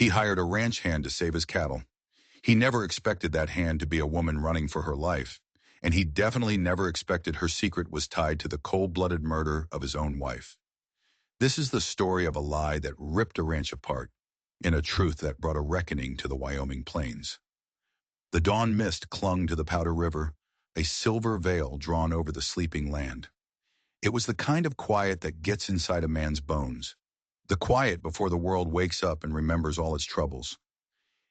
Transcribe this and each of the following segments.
He hired a ranch hand to save his cattle. He never expected that hand to be a woman running for her life, and he definitely never expected her secret was tied to the cold-blooded murder of his own wife. This is the story of a lie that ripped a ranch apart, and a truth that brought a reckoning to the Wyoming plains. The dawn mist clung to the Powder River, a silver veil drawn over the sleeping land. It was the kind of quiet that gets inside a man's bones, the quiet before the world wakes up and remembers all its troubles.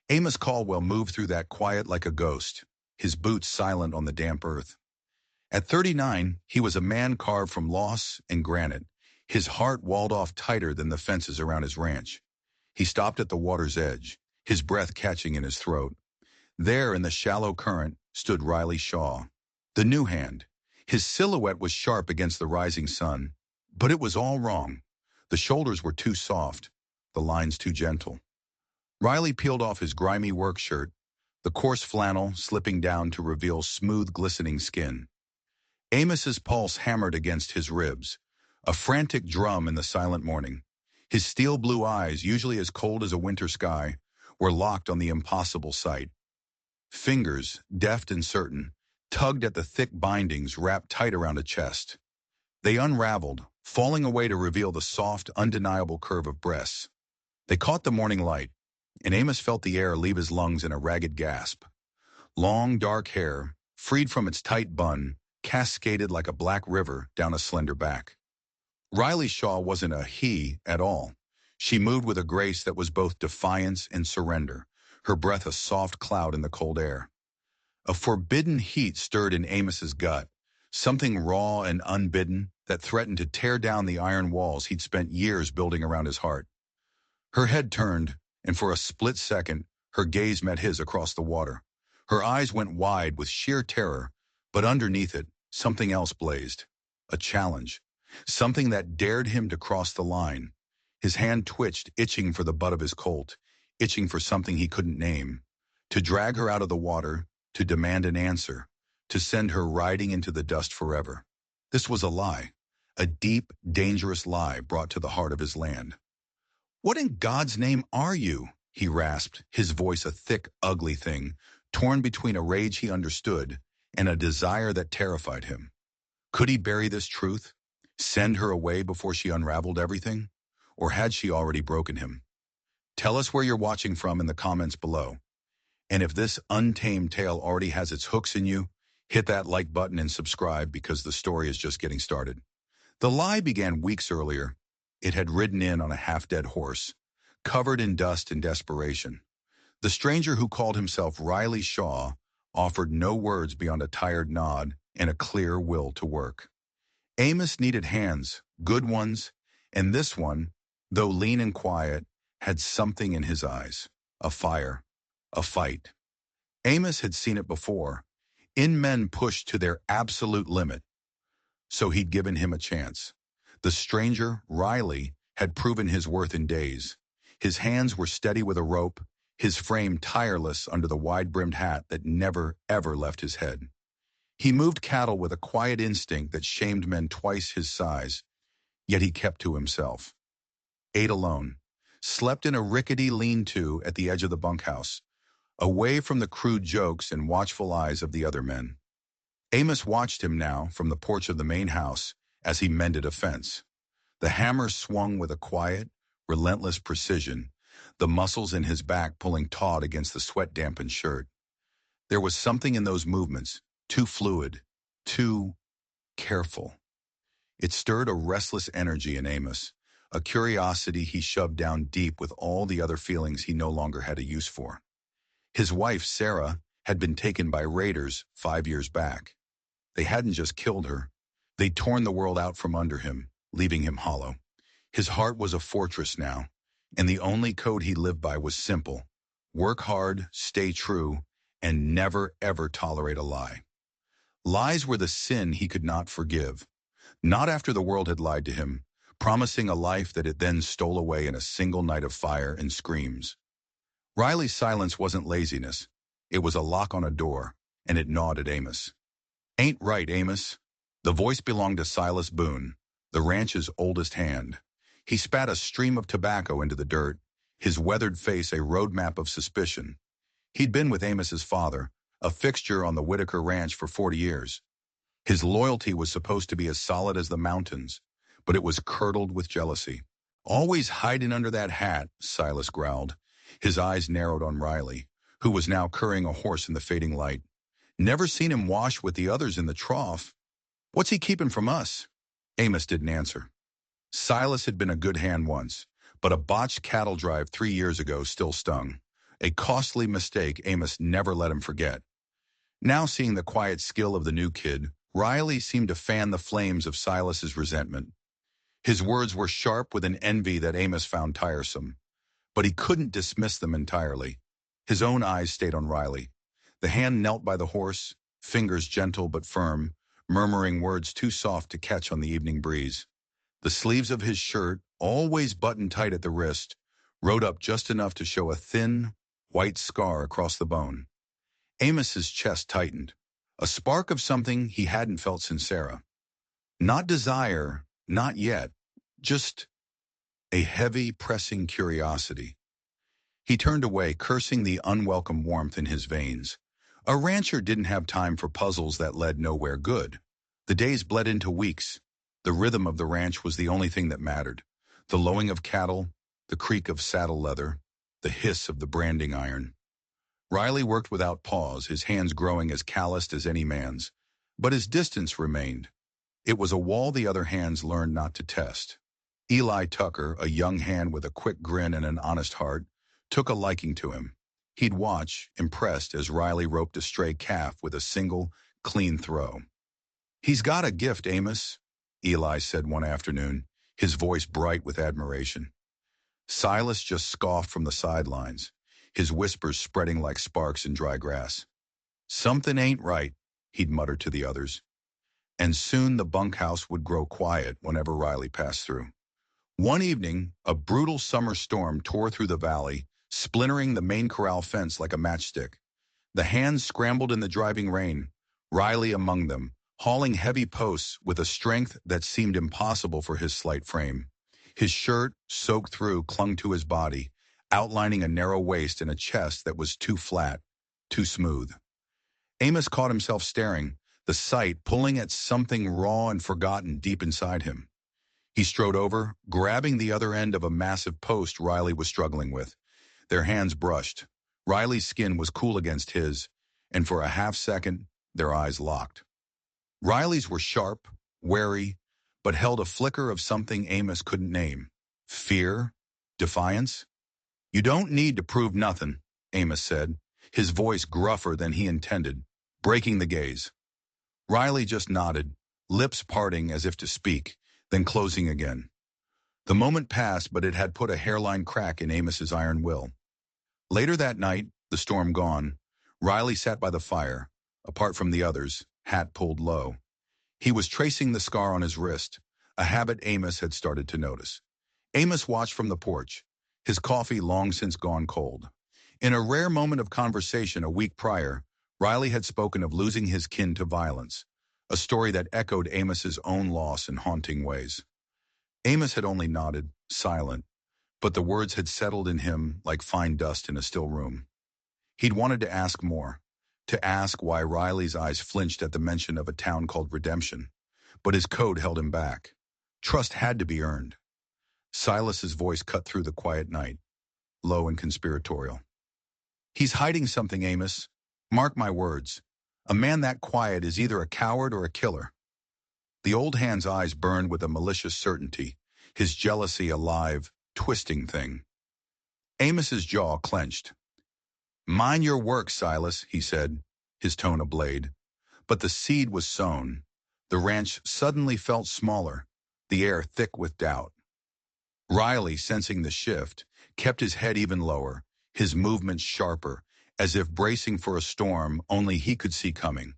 Amos Caldwell moved through that quiet like a ghost, his boots silent on the damp earth. At 39, he was a man carved from loss and granite, his heart walled off tighter than the fences around his ranch. He stopped at the water's edge, his breath catching in his throat. There in the shallow current stood Riley Shaw, the new hand. His silhouette was sharp against the rising sun, but it was all wrong. The shoulders were too soft, the lines too gentle. Riley peeled off his grimy work shirt, the coarse flannel slipping down to reveal smooth, glistening skin. Amos's pulse hammered against his ribs, a frantic drum in the silent morning. His steel blue eyes, usually as cold as a winter sky, were locked on the impossible sight. Fingers, deft and certain, tugged at the thick bindings wrapped tight around a chest. They unraveled, falling away to reveal the soft, undeniable curve of breasts. They caught the morning light, and Amos felt the air leave his lungs in a ragged gasp. Long, dark hair, freed from its tight bun, cascaded like a black river down a slender back. Riley Shaw wasn't a he at all. She moved with a grace that was both defiance and surrender, her breath a soft cloud in the cold air. A forbidden heat stirred in Amos's gut, something raw and unbidden that threatened to tear down the iron walls he'd spent years building around his heart. Her head turned, and for a split second, her gaze met his across the water. Her eyes went wide with sheer terror, but underneath it, something else blazed. A challenge. Something that dared him to cross the line. His hand twitched, itching for the butt of his Colt, itching for something he couldn't name. To drag her out of the water, to demand an answer, to send her riding into the dust forever. This was a lie, a deep, dangerous lie brought to the heart of his land. "What in God's name are you?" he rasped, his voice a thick, ugly thing, torn between a rage he understood and a desire that terrified him. Could he bury this truth? Send her away before she unraveled everything? Or had she already broken him? Tell us where you're watching from in the comments below. And if this untamed tale already has its hooks in you, hit that like button and subscribe because the story is just getting started. The lie began weeks earlier. It had ridden in on a half-dead horse, covered in dust and desperation. The stranger who called himself Riley Shaw offered no words beyond a tired nod and a clear will to work. Amos needed hands, good ones, and this one, though lean and quiet, had something in his eyes, a fire, a fight. Amos had seen it before, in men pushed to their absolute limit, so he'd given him a chance. The stranger, Riley, had proven his worth in days. His hands were steady with a rope, his frame tireless under the wide-brimmed hat that never, ever left his head. He moved cattle with a quiet instinct that shamed men twice his size, yet he kept to himself. Ate alone, slept in a rickety lean-to at the edge of the bunkhouse, away from the crude jokes and watchful eyes of the other men. Amos watched him now from the porch of the main house as he mended a fence. The hammer swung with a quiet, relentless precision, the muscles in his back pulling taut against the sweat-dampened shirt. There was something in those movements, too fluid, too careful. It stirred a restless energy in Amos, a curiosity he shoved down deep with all the other feelings he no longer had a use for. His wife, Sarah, had been taken by raiders 5 years back. They hadn't just killed her. They'd torn the world out from under him, leaving him hollow. His heart was a fortress now, and the only code he lived by was simple: work hard, stay true, and never, ever tolerate a lie. Lies were the sin he could not forgive. Not after the world had lied to him, promising a life that it then stole away in a single night of fire and screams. Riley's silence wasn't laziness. It was a lock on a door, and it gnawed at Amos. "Ain't right, Amos." The voice belonged to Silas Boone, the ranch's oldest hand. He spat a stream of tobacco into the dirt, his weathered face a roadmap of suspicion. He'd been with Amos's father, a fixture on the Whitaker Ranch for 40 years. His loyalty was supposed to be as solid as the mountains, but it was curdled with jealousy. "Always hiding under that hat," Silas growled. His eyes narrowed on Riley, who was now currying a horse in the fading light. "Never seen him wash with the others in the trough. What's he keeping from us?" Amos didn't answer. Silas had been a good hand once, but a botched cattle drive 3 years ago still stung. A costly mistake Amos never let him forget. Now seeing the quiet skill of the new kid, Riley seemed to fan the flames of Silas's resentment. His words were sharp with an envy that Amos found tiresome, but he couldn't dismiss them entirely. His own eyes stayed on Riley. The hand knelt by the horse, fingers gentle but firm, murmuring words too soft to catch on the evening breeze. The sleeves of his shirt, always buttoned tight at the wrist, rode up just enough to show a thin, white scar across the bone. Amos's chest tightened, a spark of something he hadn't felt since Sarah. Not desire, not yet, just a heavy, pressing curiosity. He turned away, cursing the unwelcome warmth in his veins. A rancher didn't have time for puzzles that led nowhere good. The days bled into weeks. The rhythm of the ranch was the only thing that mattered. The lowing of cattle, the creak of saddle leather, the hiss of the branding iron. Riley worked without pause, his hands growing as calloused as any man's. But his distance remained. It was a wall the other hands learned not to test. Eli Tucker, a young hand with a quick grin and an honest heart, took a liking to him. He'd watch, impressed, as Riley roped a stray calf with a single, clean throw. "He's got a gift, Amos," Eli said one afternoon, his voice bright with admiration. Silas just scoffed from the sidelines, his whispers spreading like sparks in dry grass. "Something ain't right," he'd mutter to the others. And soon the bunkhouse would grow quiet whenever Riley passed through. One evening, a brutal summer storm tore through the valley, splintering the main corral fence like a matchstick. The hands scrambled in the driving rain, Riley among them, hauling heavy posts with a strength that seemed impossible for his slight frame. His shirt, soaked through, clung to his body, outlining a narrow waist and a chest that was too flat, too smooth. Amos caught himself staring, the sight pulling at something raw and forgotten deep inside him. He strode over, grabbing the other end of a massive post Riley was struggling with. Their hands brushed. Riley's skin was cool against his, and for a half second, their eyes locked. Riley's were sharp, wary, but held a flicker of something Amos couldn't name. Fear? Defiance? "You don't need to prove nothing," Amos said, his voice gruffer than he intended, breaking the gaze. Riley just nodded, lips parting as if to speak, then closing again. The moment passed, but it had put a hairline crack in Amos's iron will. Later that night, the storm gone, Riley sat by the fire, apart from the others, hat pulled low. He was tracing the scar on his wrist, a habit Amos had started to notice. Amos watched from the porch, his coffee long since gone cold. In a rare moment of conversation a week prior, Riley had spoken of losing his kin to violence, a story that echoed Amos's own loss in haunting ways. Amos had only nodded, silent, but the words had settled in him like fine dust in a still room. He'd wanted to ask more, to ask why Riley's eyes flinched at the mention of a town called Redemption, but his code held him back. Trust had to be earned. Silas's voice cut through the quiet night, low and conspiratorial. "He's hiding something, Amos. Mark my words. A man that quiet is either a coward or a killer." The old hand's eyes burned with a malicious certainty, his jealousy a live, twisting thing. Amos's jaw clenched. "Mind your work, Silas," he said, his tone a blade. But the seed was sown. The ranch suddenly felt smaller, the air thick with doubt. Riley, sensing the shift, kept his head even lower, his movements sharper, as if bracing for a storm only he could see coming.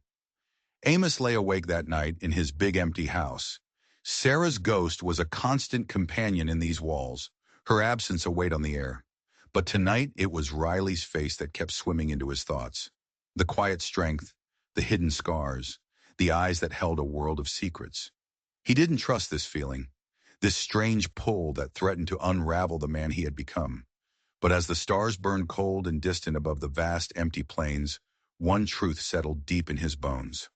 Amos lay awake that night in his big empty house. Sarah's ghost was a constant companion in these walls, her absence a weight on the air. But tonight it was Riley's face that kept swimming into his thoughts. The quiet strength, the hidden scars, the eyes that held a world of secrets. He didn't trust this feeling, this strange pull that threatened to unravel the man he had become. But as the stars burned cold and distant above the vast empty plains, one truth settled deep in his bones.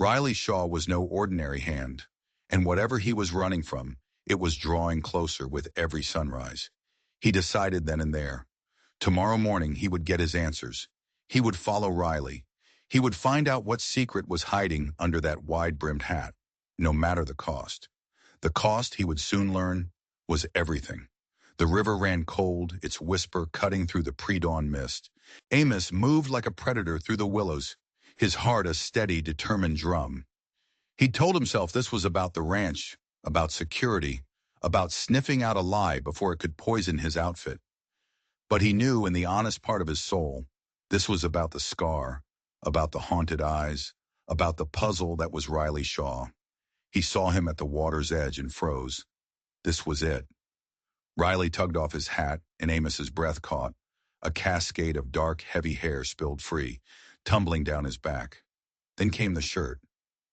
Riley Shaw was no ordinary hand, and whatever he was running from, it was drawing closer with every sunrise. He decided then and there. Tomorrow morning he would get his answers. He would follow Riley. He would find out what secret was hiding under that wide-brimmed hat, no matter the cost. The cost, he would soon learn, was everything. The river ran cold, its whisper cutting through the pre-dawn mist. Amos moved like a predator through the willows, his heart a steady, determined drum. He'd told himself this was about the ranch, about security, about sniffing out a lie before it could poison his outfit. But he knew in the honest part of his soul, this was about the scar, about the haunted eyes, about the puzzle that was Riley Shaw. He saw him at the water's edge and froze. This was it. Riley tugged off his hat, and Amos's breath caught. A cascade of dark, heavy hair spilled free, tumbling down his back. Then came the shirt,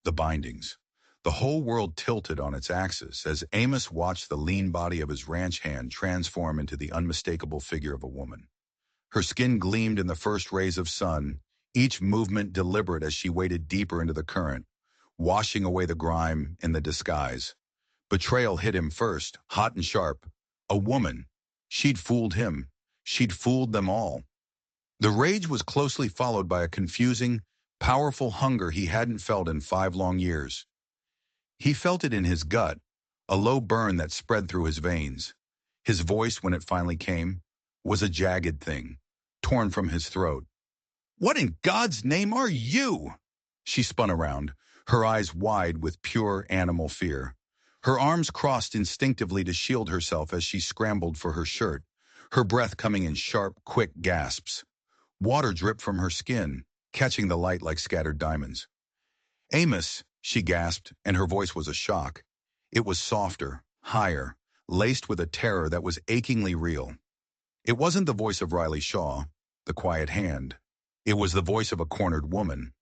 the bindings. The whole world tilted on its axis as Amos watched the lean body of his ranch hand transform into the unmistakable figure of a woman. Her skin gleamed in the first rays of sun, each movement deliberate as she waded deeper into the current, washing away the grime and the disguise. Betrayal hit him first, hot and sharp. A woman. She'd fooled him. She'd fooled them all. The rage was closely followed by a confusing, powerful hunger he hadn't felt in 5 long years. He felt it in his gut, a low burn that spread through his veins. His voice, when it finally came, was a jagged thing, torn from his throat. "What in God's name are you?" She spun around, her eyes wide with pure animal fear. Her arms crossed instinctively to shield herself as she scrambled for her shirt, her breath coming in sharp, quick gasps. Water dripped from her skin, catching the light like scattered diamonds. "Amos," she gasped, and her voice was a shock. It was softer, higher, laced with a terror that was achingly real. It wasn't the voice of Riley Shaw, the quiet hand. It was the voice of a cornered woman.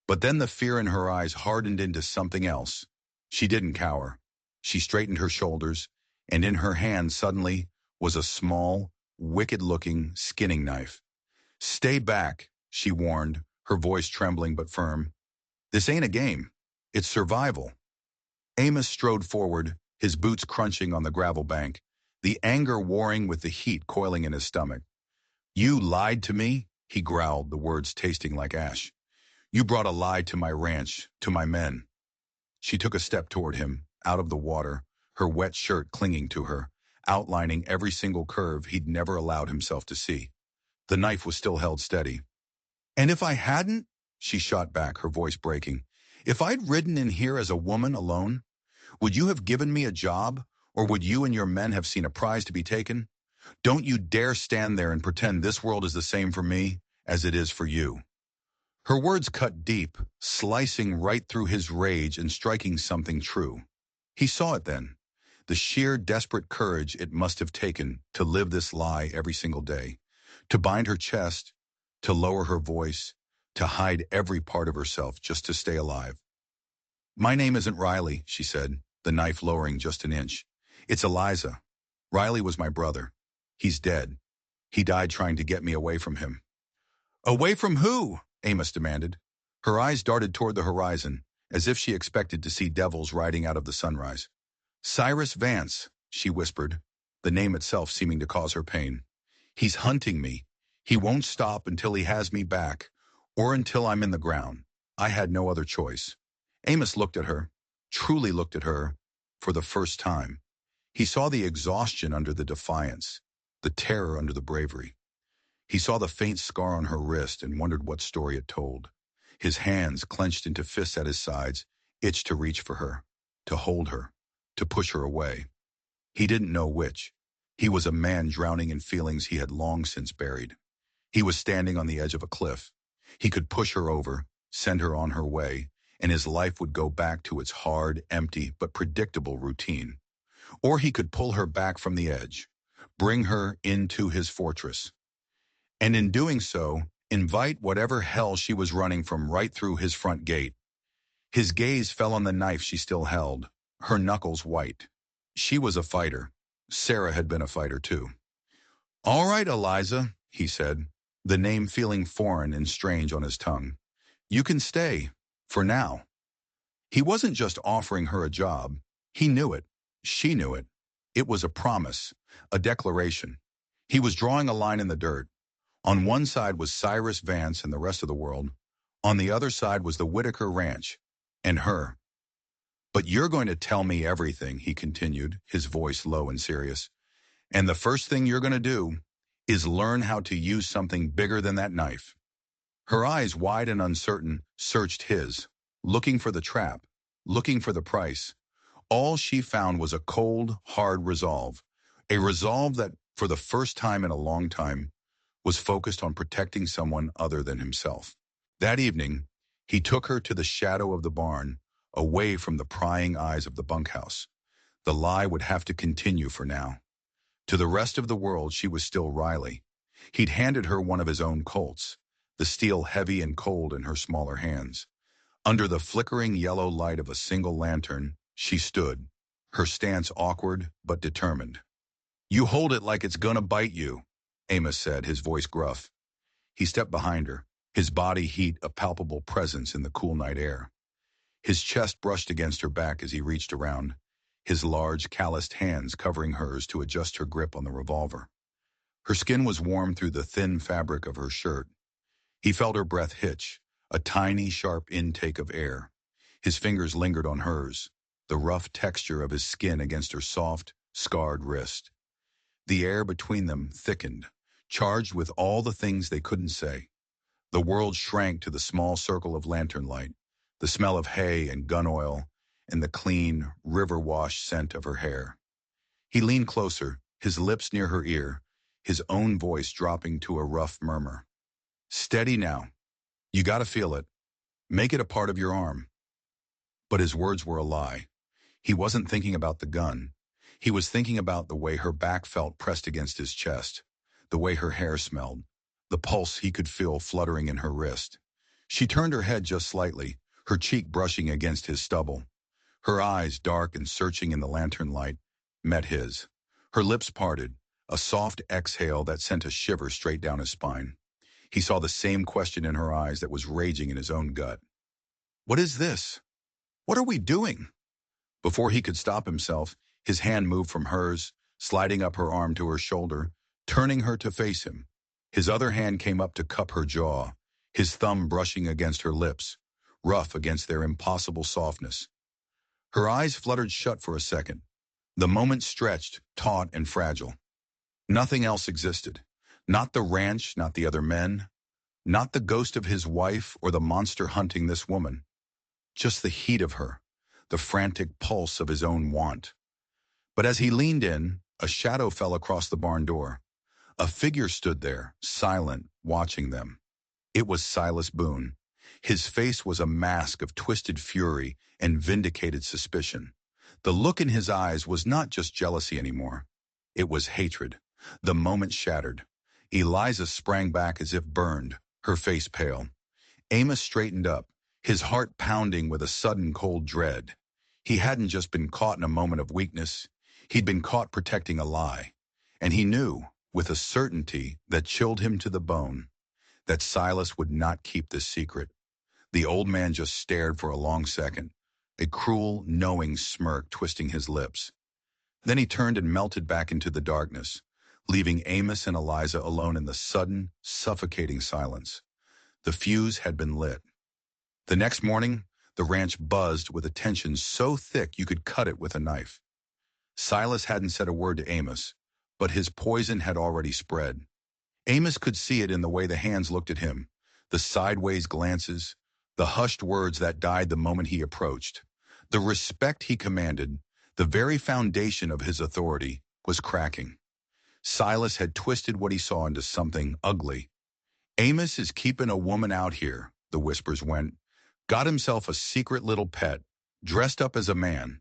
But then the fear in her eyes hardened into something else. She didn't cower. She straightened her shoulders, and in her hand suddenly was a small, wicked-looking skinning knife. "Stay back," she warned, her voice trembling but firm. "This ain't a game. It's survival." Amos strode forward, his boots crunching on the gravel bank, the anger warring with the heat coiling in his stomach. "You lied to me," he growled, the words tasting like ash. "You brought a lie to my ranch, to my men." She took a step toward him, out of the water, her wet shirt clinging to her, outlining every single curve he'd never allowed himself to see. The knife was still held steady. "And if I hadn't," she shot back, her voice breaking, "if I'd ridden in here as a woman alone, would you have given me a job, or would you and your men have seen a prize to be taken? Don't you dare stand there and pretend this world is the same for me as it is for you." Her words cut deep, slicing right through his rage and striking something true. He saw it then, the sheer desperate courage it must have taken to live this lie every single day, to bind her chest, to lower her voice, to hide every part of herself just to stay alive. "My name isn't Riley," she said, the knife lowering just an inch. "It's Eliza. Riley was my brother. He's dead. He died trying to get me away from him." "Away from who?" Amos demanded. Her eyes darted toward the horizon, as if she expected to see devils riding out of the sunrise. "Cyrus Vance," she whispered, the name itself seeming to cause her pain. "He's hunting me. He won't stop until he has me back, or until I'm in the ground. I had no other choice." Amos looked at her, truly looked at her, for the first time. He saw the exhaustion under the defiance, the terror under the bravery. He saw the faint scar on her wrist and wondered what story it told. His hands, clenched into fists at his sides, itched to reach for her, to hold her, to push her away. He didn't know which. He was a man drowning in feelings he had long since buried. He was standing on the edge of a cliff. He could push her over, send her on her way, and his life would go back to its hard, empty, but predictable routine. Or he could pull her back from the edge, bring her into his fortress, and in doing so, invite whatever hell she was running from right through his front gate. His gaze fell on the knife she still held, her knuckles white. She was a fighter. Sarah had been a fighter too. All right, Eliza, he said, the name feeling foreign and strange on his tongue. You can stay, for now. He wasn't just offering her a job. He knew it. She knew it. It was a promise, a declaration. He was drawing a line in the dirt. On one side was Cyrus Vance and the rest of the world. On the other side was the Whitaker Ranch, and her. But you're going to tell me everything, he continued, his voice low and serious. And the first thing you're going to do is learn how to use something bigger than that knife. Her eyes, wide and uncertain, searched his, looking for the trap, looking for the price. All she found was a cold, hard resolve, a resolve that, for the first time in a long time, was focused on protecting someone other than himself. That evening, he took her to the shadow of the barn, away from the prying eyes of the bunkhouse. The lie would have to continue for now. To the rest of the world, she was still Riley. He'd handed her one of his own Colts, the steel heavy and cold in her smaller hands. Under the flickering yellow light of a single lantern, she stood, her stance awkward but determined. You hold it like it's gonna bite you, Amos said, his voice gruff. He stepped behind her, his body heat a palpable presence in the cool night air. His chest brushed against her back as he reached around, his large, calloused hands covering hers to adjust her grip on the revolver. Her skin was warm through the thin fabric of her shirt. He felt her breath hitch, a tiny, sharp intake of air. His fingers lingered on hers, the rough texture of his skin against her soft, scarred wrist. The air between them thickened, charged with all the things they couldn't say. The world shrank to the small circle of lantern light, the smell of hay and gun oil, and the clean, river-washed scent of her hair. He leaned closer, his lips near her ear, his own voice dropping to a rough murmur. Steady now. You gotta feel it. Make it a part of your arm. But his words were a lie. He wasn't thinking about the gun. He was thinking about the way her back felt pressed against his chest, the way her hair smelled, the pulse he could feel fluttering in her wrist. She turned her head just slightly, her cheek brushing against his stubble. Her eyes, dark and searching in the lantern light, met his. Her lips parted, a soft exhale that sent a shiver straight down his spine. He saw the same question in her eyes that was raging in his own gut. What is this? What are we doing? Before he could stop himself, his hand moved from hers, sliding up her arm to her shoulder, turning her to face him. His other hand came up to cup her jaw, his thumb brushing against her lips, rough against their impossible softness. Her eyes fluttered shut for a second. The moment stretched, taut and fragile. Nothing else existed. Not the ranch, not the other men, not the ghost of his wife or the monster hunting this woman. Just the heat of her, the frantic pulse of his own want. But as he leaned in, a shadow fell across the barn door. A figure stood there, silent, watching them. It was Silas Boone. His face was a mask of twisted fury and vindicated suspicion. The look in his eyes was not just jealousy anymore. It was hatred. The moment shattered. Eliza sprang back as if burned, her face pale. Amos straightened up, his heart pounding with a sudden cold dread. He hadn't just been caught in a moment of weakness. He'd been caught protecting a lie. And he knew, with a certainty that chilled him to the bone, that Silas would not keep this secret. The old man just stared for a long second, a cruel, knowing smirk twisting his lips. Then he turned and melted back into the darkness, leaving Amos and Eliza alone in the sudden, suffocating silence. The fuse had been lit. The next morning, the ranch buzzed with a tension so thick you could cut it with a knife. Silas hadn't said a word to Amos, but his poison had already spread. Amos could see it in the way the hands looked at him, the sideways glances, the hushed words that died the moment he approached. The respect he commanded, the very foundation of his authority, was cracking. Silas had twisted what he saw into something ugly. Amos is keeping a woman out here, the whispers went. Got himself a secret little pet, dressed up as a man.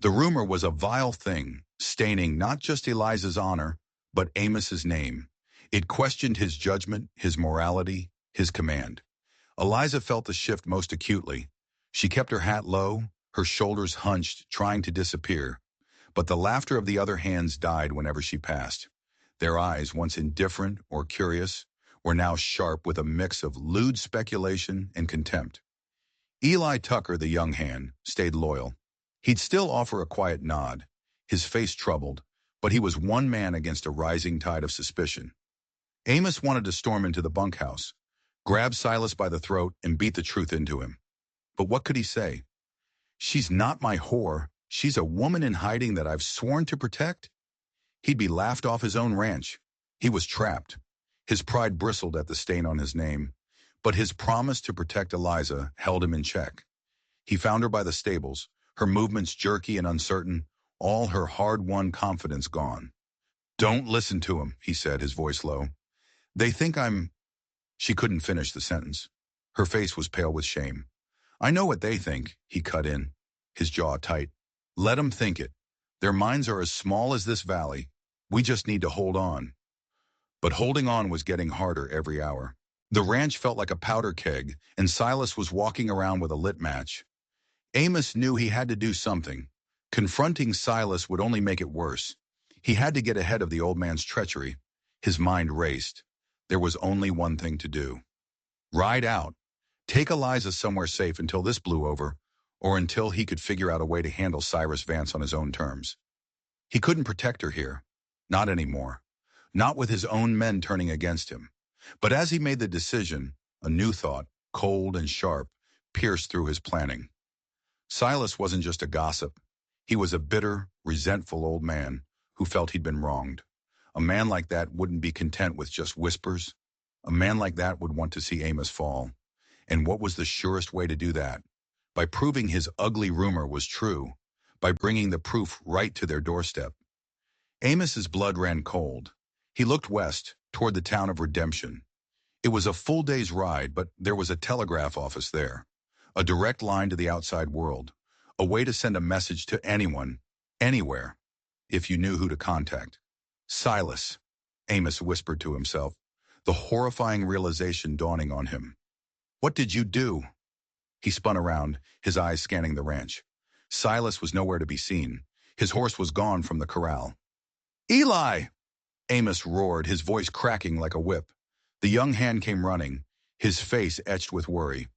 The rumor was a vile thing, staining not just Eliza's honor, but Amos's name. It questioned his judgment, his morality, his command. Eliza felt the shift most acutely. She kept her hat low, her shoulders hunched, trying to disappear. But the laughter of the other hands died whenever she passed. Their eyes, once indifferent or curious, were now sharp with a mix of lewd speculation and contempt. Eli Tucker, the young hand, stayed loyal. He'd still offer a quiet nod, his face troubled, but he was one man against a rising tide of suspicion. Amos wanted to storm into the bunkhouse, grab Silas by the throat, and beat the truth into him. But what could he say? She's not my whore. She's a woman in hiding that I've sworn to protect? He'd be laughed off his own ranch. He was trapped. His pride bristled at the stain on his name, but his promise to protect Eliza held him in check. He found her by the stables, her movements jerky and uncertain, all her hard-won confidence gone. "Don't listen to him," he said, his voice low. "They think I'm—" She couldn't finish the sentence. Her face was pale with shame. "I know what they think," he cut in, his jaw tight. "Let 'em think it. Their minds are as small as this valley. We just need to hold on." But holding on was getting harder every hour. The ranch felt like a powder keg, and Silas was walking around with a lit match. Amos knew he had to do something. Confronting Silas would only make it worse. He had to get ahead of the old man's treachery. His mind raced. There was only one thing to do. Ride out. Take Eliza somewhere safe until this blew over, or until he could figure out a way to handle Cyrus Vance on his own terms. He couldn't protect her here. Not anymore. Not with his own men turning against him. But as he made the decision, a new thought, cold and sharp, pierced through his planning. Silas wasn't just a gossip. He was a bitter, resentful old man who felt he'd been wronged. A man like that wouldn't be content with just whispers. A man like that would want to see Amos fall. And what was the surest way to do that? By proving his ugly rumor was true. By bringing the proof right to their doorstep. Amos's blood ran cold. He looked west, toward the town of Redemption. It was a full day's ride, but there was a telegraph office there. A direct line to the outside world. A way to send a message to anyone, anywhere, if you knew who to contact. "Silas," Amos whispered to himself, the horrifying realization dawning on him. "What did you do?" He spun around, his eyes scanning the ranch. Silas was nowhere to be seen. His horse was gone from the corral. "Eli!" Amos roared, his voice cracking like a whip. The young hand came running, his face etched with worry.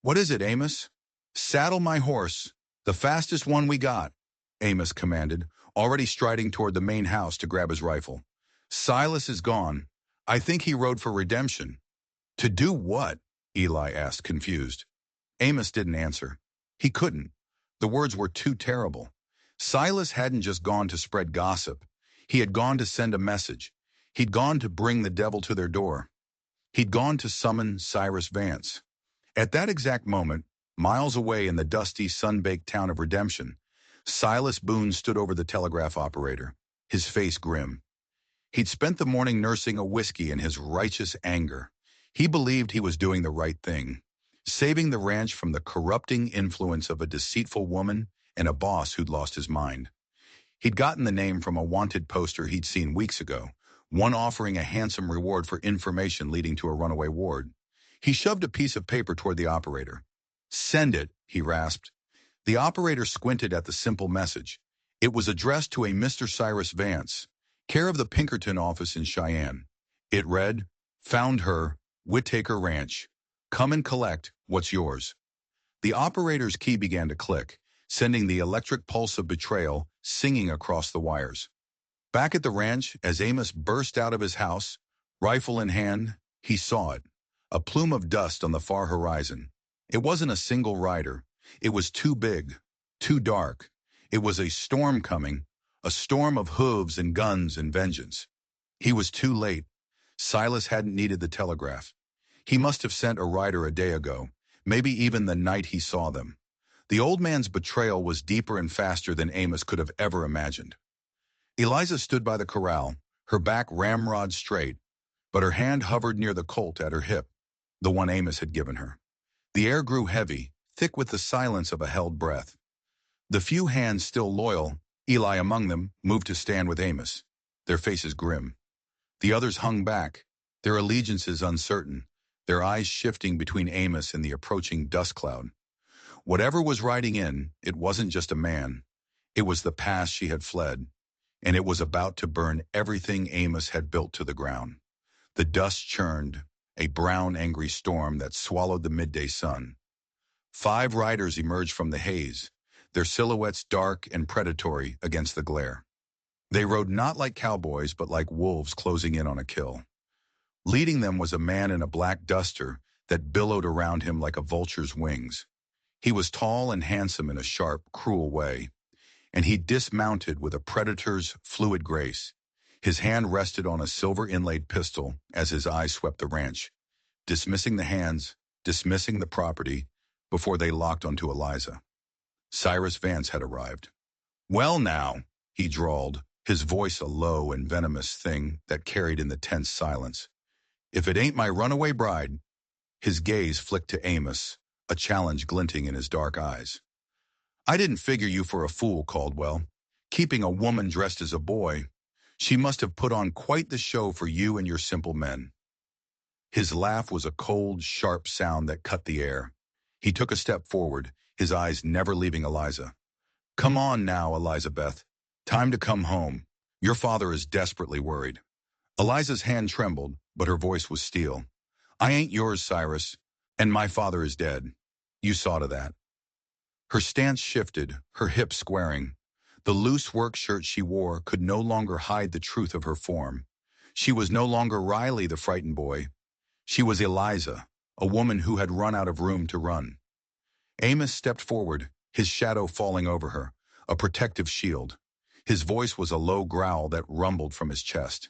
"What is it, Amos?" "Saddle my horse, the fastest one we got," Amos commanded, already striding toward the main house to grab his rifle. "Silas is gone. I think he rode for Redemption." "To do what?" Eli asked, confused. Amos didn't answer. He couldn't. The words were too terrible. Silas hadn't just gone to spread gossip. He had gone to send a message. He'd gone to bring the devil to their door. He'd gone to summon Cyrus Vance. At that exact moment, miles away in the dusty, sun-baked town of Redemption, Silas Boone stood over the telegraph operator, his face grim. He'd spent the morning nursing a whiskey in his righteous anger. He believed he was doing the right thing, saving the ranch from the corrupting influence of a deceitful woman and a boss who'd lost his mind. He'd gotten the name from a wanted poster he'd seen weeks ago, one offering a handsome reward for information leading to a runaway ward. He shoved a piece of paper toward the operator. "Send it," he rasped. The operator squinted at the simple message. It was addressed to a Mr. Cyrus Vance, care of the Pinkerton office in Cheyenne. It read, "Found her, Whittaker Ranch. Come and collect what's yours." The operator's key began to click, sending the electric pulse of betrayal singing across the wires. Back at the ranch, as Amos burst out of his house, rifle in hand, he saw it. A plume of dust on the far horizon. It wasn't a single rider. It was too big, too dark. It was a storm coming, a storm of hooves and guns and vengeance. He was too late. Silas hadn't needed the telegraph. He must have sent a rider a day ago, maybe even the night he saw them. The old man's betrayal was deeper and faster than Amos could have ever imagined. Eliza stood by the corral, her back ramrod straight, but her hand hovered near the Colt at her hip, the one Amos had given her. The air grew heavy, thick with the silence of a held breath. The few hands still loyal, Eli among them, moved to stand with Amos, their faces grim. The others hung back, their allegiances uncertain, their eyes shifting between Amos and the approaching dust cloud. Whatever was riding in, it wasn't just a man. It was the past she had fled. and it was about to burn everything Amos had built to the ground. The dust churned, a brown, angry storm that swallowed the midday sun. 5 riders emerged from the haze, their silhouettes dark and predatory against the glare. They rode not like cowboys, but like wolves closing in on a kill. Leading them was a man in a black duster that billowed around him like a vulture's wings. He was tall and handsome in a sharp, cruel way, and he dismounted with a predator's fluid grace. His hand rested on a silver-inlaid pistol as his eyes swept the ranch, dismissing the hands, dismissing the property, before they locked onto Eliza. Cyrus Vance had arrived. "Well now," he drawled, his voice a low and venomous thing that carried in the tense silence. "If it ain't my runaway bride." His gaze flicked to Amos, a challenge glinting in his dark eyes. "I didn't figure you for a fool, Caldwell. Keeping a woman dressed as a boy. She must have put on quite the show for you and your simple men." His laugh was a cold, sharp sound that cut the air. He took a step forward, his eyes never leaving Eliza. "Come on now, Elizabeth. Time to come home. Your father is desperately worried." Eliza's hand trembled, but her voice was steel. "I ain't yours, Cyrus, and my father is dead. You saw to that." Her stance shifted, her hips squaring. The loose work shirt she wore could no longer hide the truth of her form. She was no longer Riley, the frightened boy. She was Eliza, a woman who had run out of room to run. Amos stepped forward, his shadow falling over her, a protective shield. His voice was a low growl that rumbled from his chest.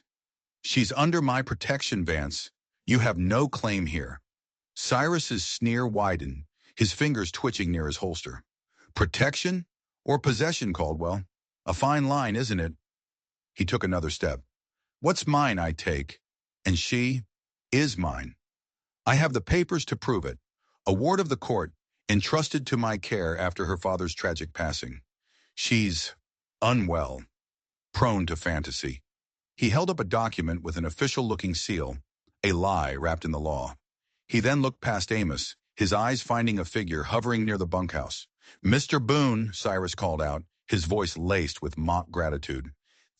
"She's under my protection, Vance. You have no claim here." Cyrus's sneer widened, his fingers twitching near his holster. "Protection or possession, Caldwell? A fine line, isn't it?" He took another step. "What's mine, I take, and she is mine. I have the papers to prove it. A ward of the court, entrusted to my care after her father's tragic passing. She's unwell, prone to fantasy." He held up a document with an official-looking seal, a lie wrapped in the law. He then looked past Amos, his eyes finding a figure hovering near the bunkhouse. "Mr. Boone," Cyrus called out, his voice laced with mock gratitude.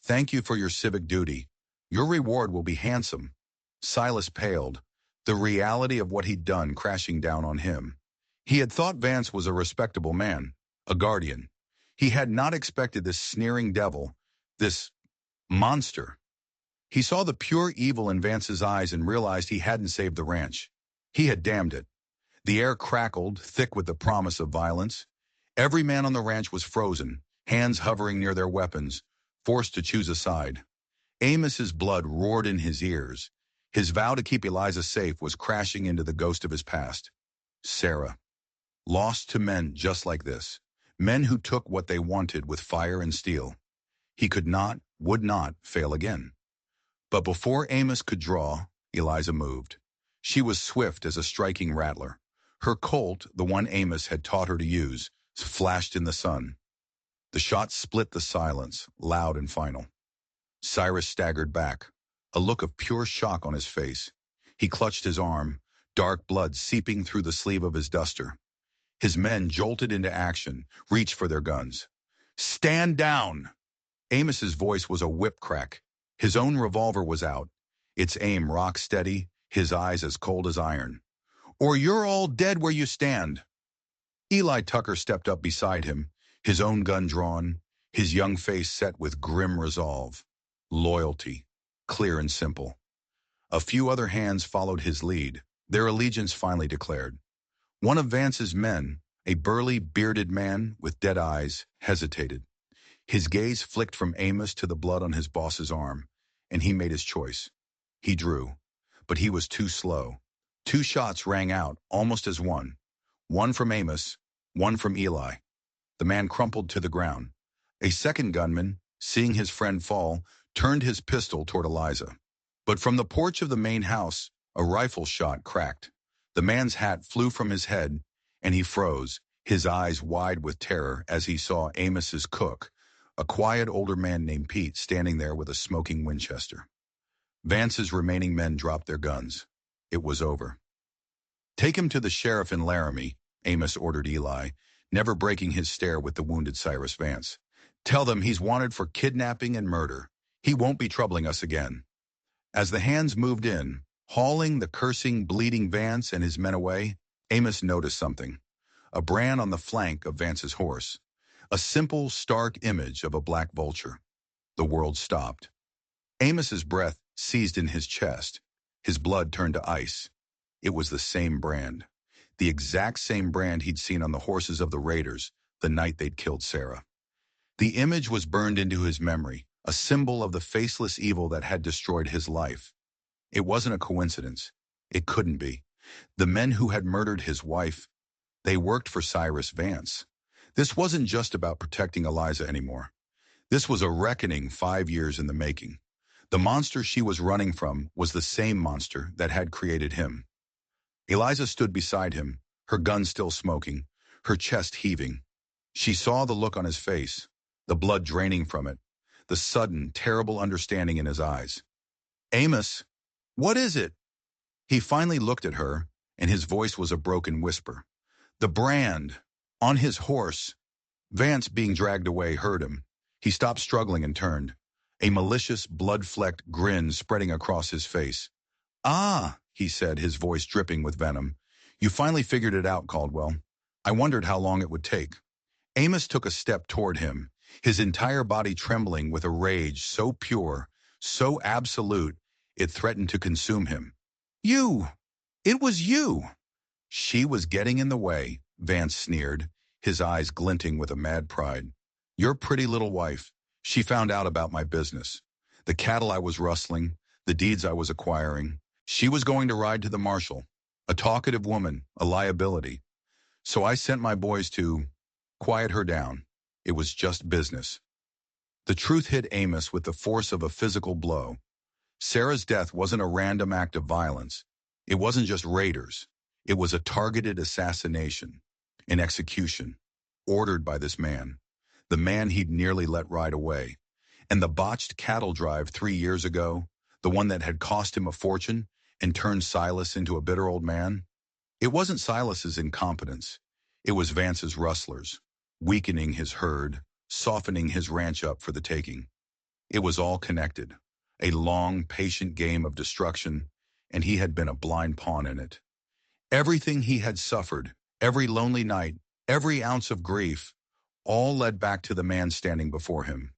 "Thank you for your civic duty. Your reward will be handsome." Silas paled, the reality of what he'd done crashing down on him. He had thought Vance was a respectable man, a guardian. He had not expected this sneering devil, this monster. He saw the pure evil in Vance's eyes and realized he hadn't saved the ranch. He had damned it. The air crackled, thick with the promise of violence. Every man on the ranch was frozen, hands hovering near their weapons, forced to choose a side. Amos's blood roared in his ears. His vow to keep Eliza safe was crashing into the ghost of his past. Sarah. Lost to men just like this. Men who took what they wanted with fire and steel. He could not, would not, fail again. But before Amos could draw, Eliza moved. She was swift as a striking rattler. Her Colt, the one Amos had taught her to use, flashed in the sun. The shot split the silence, loud and final. Cyrus staggered back, a look of pure shock on his face. He clutched his arm, dark blood seeping through the sleeve of his duster. His men jolted into action, reached for their guns. "Stand down!" Amos's voice was a whip crack. His own revolver was out, its aim rock steady, his eyes as cold as iron. "Or you're all dead where you stand." Eli Tucker stepped up beside him, his own gun drawn, his young face set with grim resolve. Loyalty, clear and simple. A few other hands followed his lead, their allegiance finally declared. One of Vance's men, a burly, bearded man with dead eyes, hesitated. His gaze flicked from Amos to the blood on his boss's arm, and he made his choice. He drew, but he was too slow. 2 shots rang out, almost as one. One from Amos, one from Eli. The man crumpled to the ground. A second gunman, seeing his friend fall, turned his pistol toward Eliza. But from the porch of the main house, a rifle shot cracked. The man's hat flew from his head, and he froze, his eyes wide with terror as he saw Amos's cook, a quiet older man named Pete, standing there with a smoking Winchester. Vance's remaining men dropped their guns. It was over. "Take him to the sheriff in Laramie," Amos ordered Eli, never breaking his stare with the wounded Cyrus Vance. Tell them he's wanted for kidnapping and murder. He won't be troubling us again." As the hands moved in, hauling the cursing, bleeding Vance and his men away, Amos noticed something. A brand on the flank of Vance's horse. A simple, stark image of a black vulture. The world stopped. Amos's breath seized in his chest. His blood turned to ice. It was the same brand. The exact same brand he'd seen on the horses of the raiders the night they'd killed Sarah. The image was burned into his memory, a symbol of the faceless evil that had destroyed his life. It wasn't a coincidence. It couldn't be. The men who had murdered his wife, they worked for Cyrus Vance. This wasn't just about protecting Eliza anymore. This was a reckoning 5 years in the making. The monster she was running from was the same monster that had created him. Eliza stood beside him, her gun still smoking, her chest heaving. She saw the look on his face, the blood draining from it, the sudden, terrible understanding in his eyes. "Amos, what is it?" He finally looked at her, and his voice was a broken whisper. The brand, on his horse. Vance, being dragged away, heard him. He stopped struggling and turned, a malicious, blood-flecked grin spreading across his face. "Ah," he said, his voice dripping with venom. "You finally figured it out, Caldwell. I wondered how long it would take." Amos took a step toward him, his entire body trembling with a rage so pure, so absolute, it threatened to consume him. "You! It was you!" "She was getting in the way," Vance sneered, his eyes glinting with a mad pride. "Your pretty little wife. She found out about my business. The cattle I was rustling, the deeds I was acquiring. She was going to ride to the marshal. A talkative woman, a liability. So I sent my boys to quiet her down. It was just business." The truth hit Amos with the force of a physical blow. Sarah's death wasn't a random act of violence. It wasn't just raiders. It was a targeted assassination, an execution, ordered by this man, the man he'd nearly let ride away. And the botched cattle drive 3 years ago, the one that had cost him a fortune and turned Silas into a bitter old man, it wasn't Silas's incompetence. It was Vance's rustlers, weakening his herd, softening his ranch up for the taking. It was all connected, a long, patient game of destruction, and he had been a blind pawn in it. Everything he had suffered, every lonely night, every ounce of grief, all led back to the man standing before him.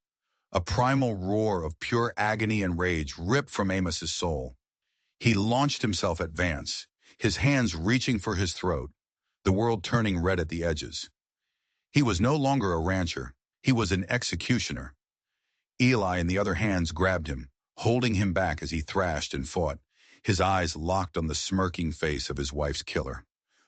A primal roar of pure agony and rage ripped from Amos's soul. He launched himself at Vance, his hands reaching for his throat, the world turning red at the edges. He was no longer a rancher. He was an executioner. Eli and the other hands grabbed him, holding him back as he thrashed and fought, his eyes locked on the smirking face of his wife's killer.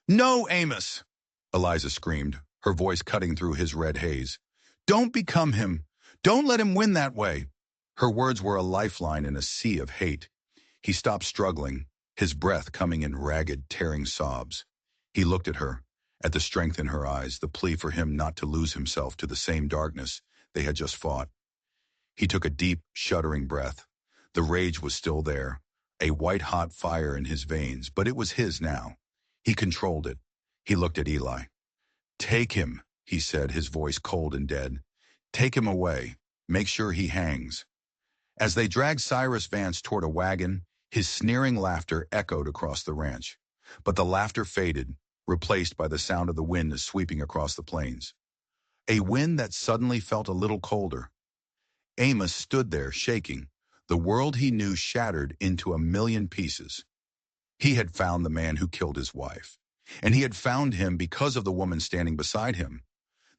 "No, Amos!" Eliza screamed, her voice cutting through his red haze. "Don't become him. Don't let him win that way." Her words were a lifeline in a sea of hate. He stopped struggling, his breath coming in ragged, tearing sobs. He looked at her, at the strength in her eyes, the plea for him not to lose himself to the same darkness they had just fought. He took a deep, shuddering breath. The rage was still there, a white-hot fire in his veins, but it was his now. He controlled it. He looked at Eli. "Take him," he said, his voice cold and dead. "Take him away. Make sure he hangs." As they dragged Cyrus Vance toward a wagon, his sneering laughter echoed across the ranch. But the laughter faded, replaced by the sound of the wind sweeping across the plains. A wind that suddenly felt a little colder. Amos stood there, shaking, the world he knew shattered into a million pieces. He had found the man who killed his wife, and he had found him because of the woman standing beside him,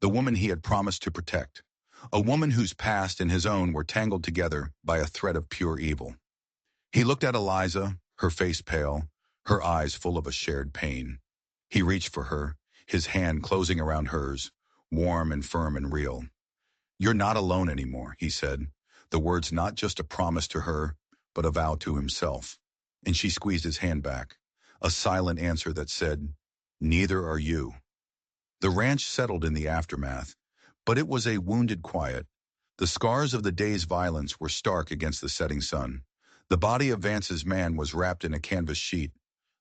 the woman he had promised to protect, a woman whose past and his own were tangled together by a thread of pure evil. He looked at Eliza, her face pale, her eyes full of a shared pain. He reached for her, his hand closing around hers, warm and firm and real. "You're not alone anymore," he said, the words not just a promise to her, but a vow to himself. And she squeezed his hand back, a silent answer that said, "Neither are you." The ranch settled in the aftermath, but it was a wounded quiet. The scars of the day's violence were stark against the setting sun. The body of Vance's man was wrapped in a canvas sheet.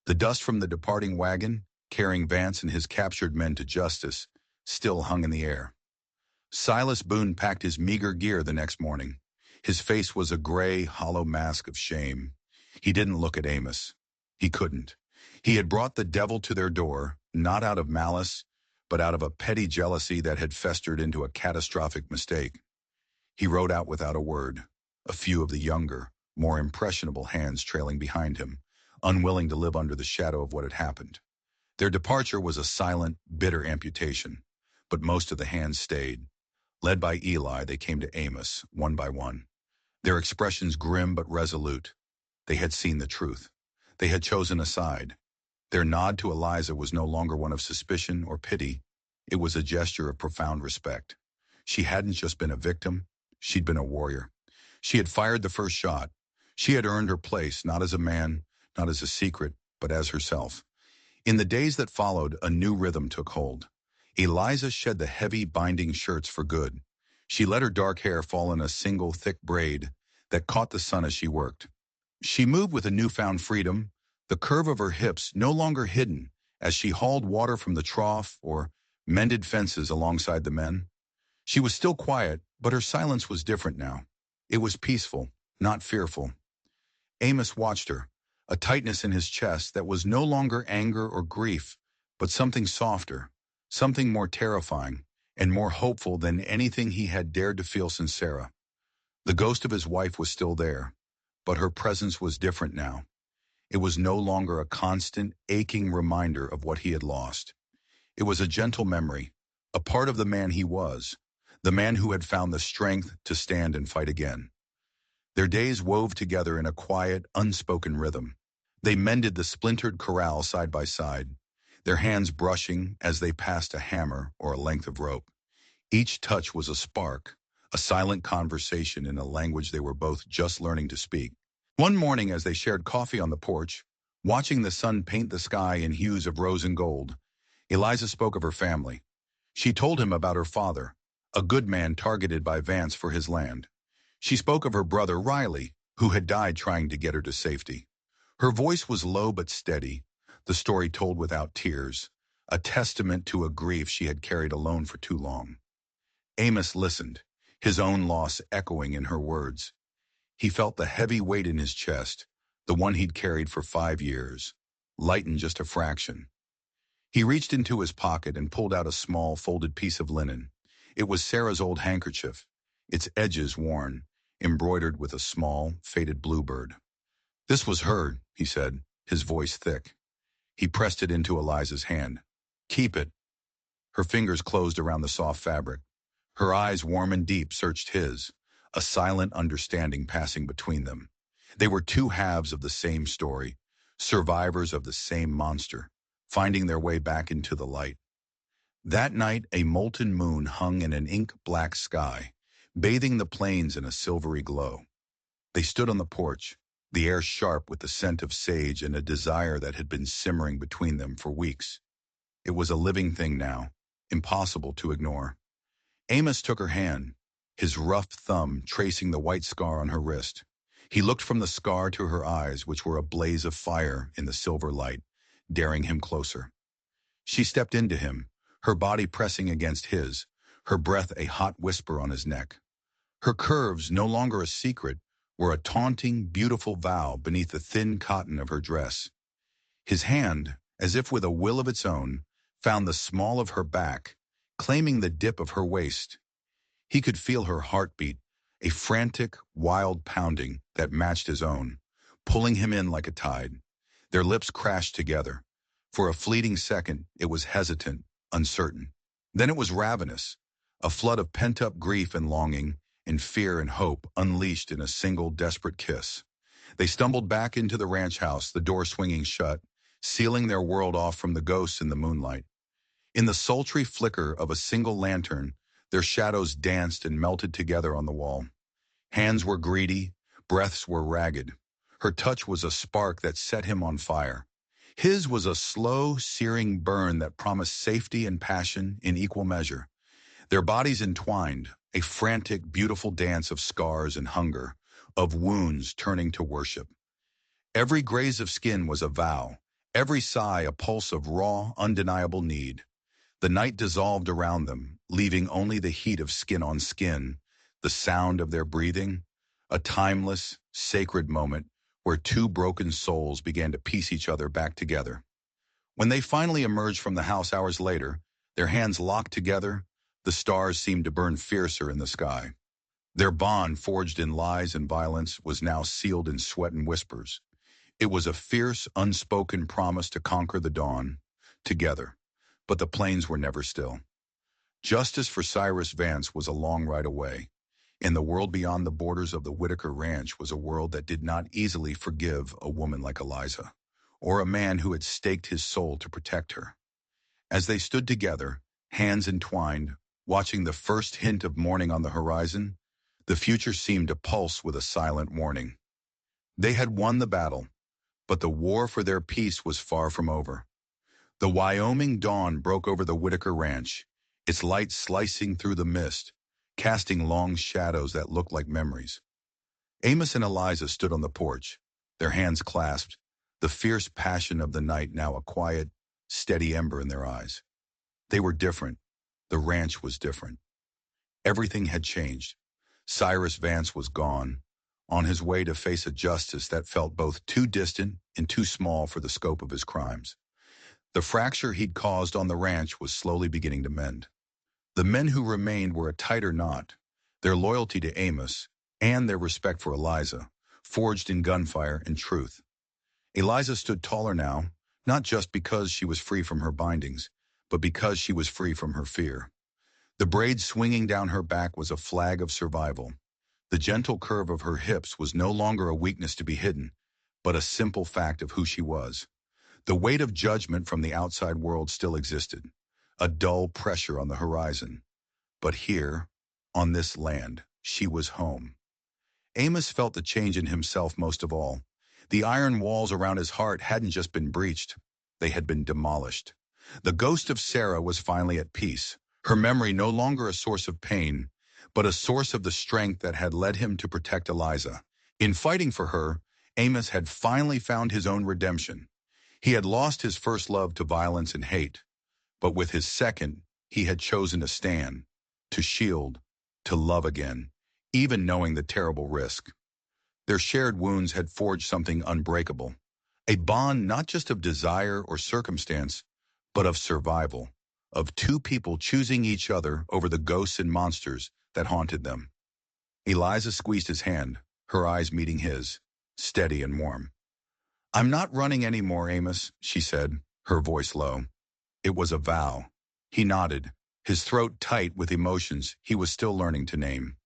The dust from the departing wagon, carrying Vance and his captured men to justice, still hung in the air. Silas Boone packed his meager gear the next morning. His face was a gray, hollow mask of shame. He didn't look at Amos. He couldn't. He had brought the devil to their door, not out of malice, but out of a petty jealousy that had festered into a catastrophic mistake. He rode out without a word, a few of the younger, more impressionable hands trailing behind him, unwilling to live under the shadow of what had happened. Their departure was a silent, bitter amputation, but most of the hands stayed. Led by Eli, they came to Amos, one by one. Their expressions grim but resolute. They had seen the truth. They had chosen a side. Their nod to Eliza was no longer one of suspicion or pity. It was a gesture of profound respect. She hadn't just been a victim, she'd been a warrior. She had fired the first shot. She had earned her place, not as a man, not as a secret, but as herself. In the days that followed, a new rhythm took hold. Eliza shed the heavy, binding shirts for good. She let her dark hair fall in a single, thick braid that caught the sun as she worked. She moved with a newfound freedom, the curve of her hips no longer hidden as she hauled water from the trough or mended fences alongside the men. She was still quiet, but her silence was different now. It was peaceful, not fearful. Amos watched her, a tightness in his chest that was no longer anger or grief, but something softer, something more terrifying, and more hopeful than anything he had dared to feel since Sarah. The ghost of his wife was still there, but her presence was different now. It was no longer a constant, aching reminder of what he had lost. It was a gentle memory, a part of the man he was, the man who had found the strength to stand and fight again. Their days wove together in a quiet, unspoken rhythm. They mended the splintered corral side by side, their hands brushing as they passed a hammer or a length of rope. Each touch was a spark, a silent conversation in a language they were both just learning to speak. One morning as they shared coffee on the porch, watching the sun paint the sky in hues of rose and gold, Eliza spoke of her family. She told him about her father, a good man targeted by Vance for his land. She spoke of her brother Riley, who had died trying to get her to safety. Her voice was low but steady, the story told without tears, a testament to a grief she had carried alone for too long. Amos listened, his own loss echoing in her words. He felt the heavy weight in his chest, the one he'd carried for 5 years, lighten just a fraction. He reached into his pocket and pulled out a small, folded piece of linen. It was Sarah's old handkerchief, its edges worn, embroidered with a small, faded bluebird. "This was her," he said, his voice thick. He pressed it into Eliza's hand. "Keep it." Her fingers closed around the soft fabric. Her eyes, warm and deep, searched his, a silent understanding passing between them. They were two halves of the same story, survivors of the same monster, finding their way back into the light. That night, a molten moon hung in an ink-black sky, bathing the plains in a silvery glow. They stood on the porch, the air sharp with the scent of sage and a desire that had been simmering between them for weeks. It was a living thing now, impossible to ignore. Amos took her hand, his rough thumb tracing the white scar on her wrist. He looked from the scar to her eyes, which were a blaze of fire in the silver light, daring him closer. She stepped into him, her body pressing against his, her breath a hot whisper on his neck. Her curves, no longer a secret, were a taunting, beautiful vow beneath the thin cotton of her dress. His hand, as if with a will of its own, found the small of her back, claiming the dip of her waist. He could feel her heartbeat, a frantic, wild pounding that matched his own, pulling him in like a tide. Their lips crashed together. For a fleeting second, it was hesitant, uncertain. Then it was ravenous, a flood of pent-up grief and longing, and fear and hope unleashed in a single desperate kiss. They stumbled back into the ranch house, the door swinging shut, sealing their world off from the ghosts in the moonlight. In the sultry flicker of a single lantern, their shadows danced and melted together on the wall. Hands were greedy, breaths were ragged. Her touch was a spark that set him on fire. His was a slow, searing burn that promised safety and passion in equal measure. Their bodies entwined, a frantic, beautiful dance of scars and hunger, of wounds turning to worship. Every graze of skin was a vow, every sigh a pulse of raw, undeniable need. The night dissolved around them, leaving only the heat of skin on skin, the sound of their breathing, a timeless, sacred moment where two broken souls began to piece each other back together. When they finally emerged from the house hours later, their hands locked together, the stars seemed to burn fiercer in the sky. Their bond, forged in lies and violence, was now sealed in sweat and whispers. It was a fierce, unspoken promise to conquer the dawn, together. But the plains were never still. Justice for Cyrus Vance was a long ride away. In the world beyond the borders of the Whitaker Ranch was a world that did not easily forgive a woman like Eliza, or a man who had staked his soul to protect her. As they stood together, hands entwined, watching the first hint of morning on the horizon, the future seemed to pulse with a silent warning. They had won the battle, but the war for their peace was far from over. The Wyoming dawn broke over the Whitaker Ranch, its light slicing through the mist, casting long shadows that looked like memories. Amos and Eliza stood on the porch, their hands clasped, the fierce passion of the night now a quiet, steady ember in their eyes. They were different. The ranch was different. Everything had changed. Cyrus Vance was gone, on his way to face a justice that felt both too distant and too small for the scope of his crimes. The fracture he'd caused on the ranch was slowly beginning to mend. The men who remained were a tighter knot, their loyalty to Amos and their respect for Eliza, forged in gunfire and truth. Eliza stood taller now, not just because she was free from her bindings, but because she was free from her fear. The braid swinging down her back was a flag of survival. The gentle curve of her hips was no longer a weakness to be hidden, but a simple fact of who she was. The weight of judgment from the outside world still existed, a dull pressure on the horizon. But here, on this land, she was home. Amos felt the change in himself most of all. The iron walls around his heart hadn't just been breached, they had been demolished. The ghost of Sarah was finally at peace, her memory no longer a source of pain, but a source of the strength that had led him to protect Eliza. In fighting for her, Amos had finally found his own redemption. He had lost his first love to violence and hate, but with his second, he had chosen to stand, to shield, to love again, even knowing the terrible risk. Their shared wounds had forged something unbreakable, a bond not just of desire or circumstance, but of survival, of two people choosing each other over the ghosts and monsters that haunted them. Eliza squeezed his hand, her eyes meeting his, steady and warm. "I'm not running anymore, Amos," she said, her voice low. It was a vow. He nodded, his throat tight with emotions he was still learning to name.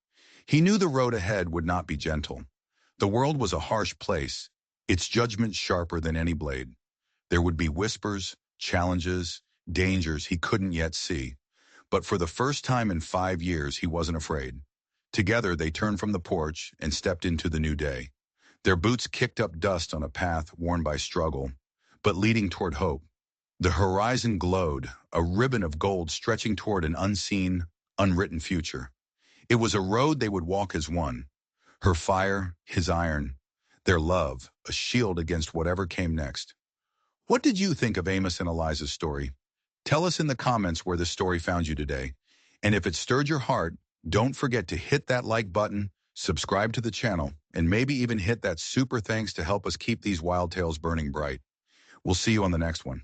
He knew the road ahead would not be gentle. The world was a harsh place, its judgment sharper than any blade. There would be whispers, challenges, dangers he couldn't yet see. But for the first time in 5 years, he wasn't afraid. Together, they turned from the porch and stepped into the new day. Their boots kicked up dust on a path worn by struggle, but leading toward hope. The horizon glowed, a ribbon of gold stretching toward an unseen, unwritten future. It was a road they would walk as one. Her fire, his iron, their love, a shield against whatever came next. What did you think of Amos and Eliza's story? Tell us in the comments where the story found you today. And if it stirred your heart, don't forget to hit that like button, subscribe to the channel, and maybe even hit that super thanks to help us keep these wild tales burning bright. We'll see you on the next one.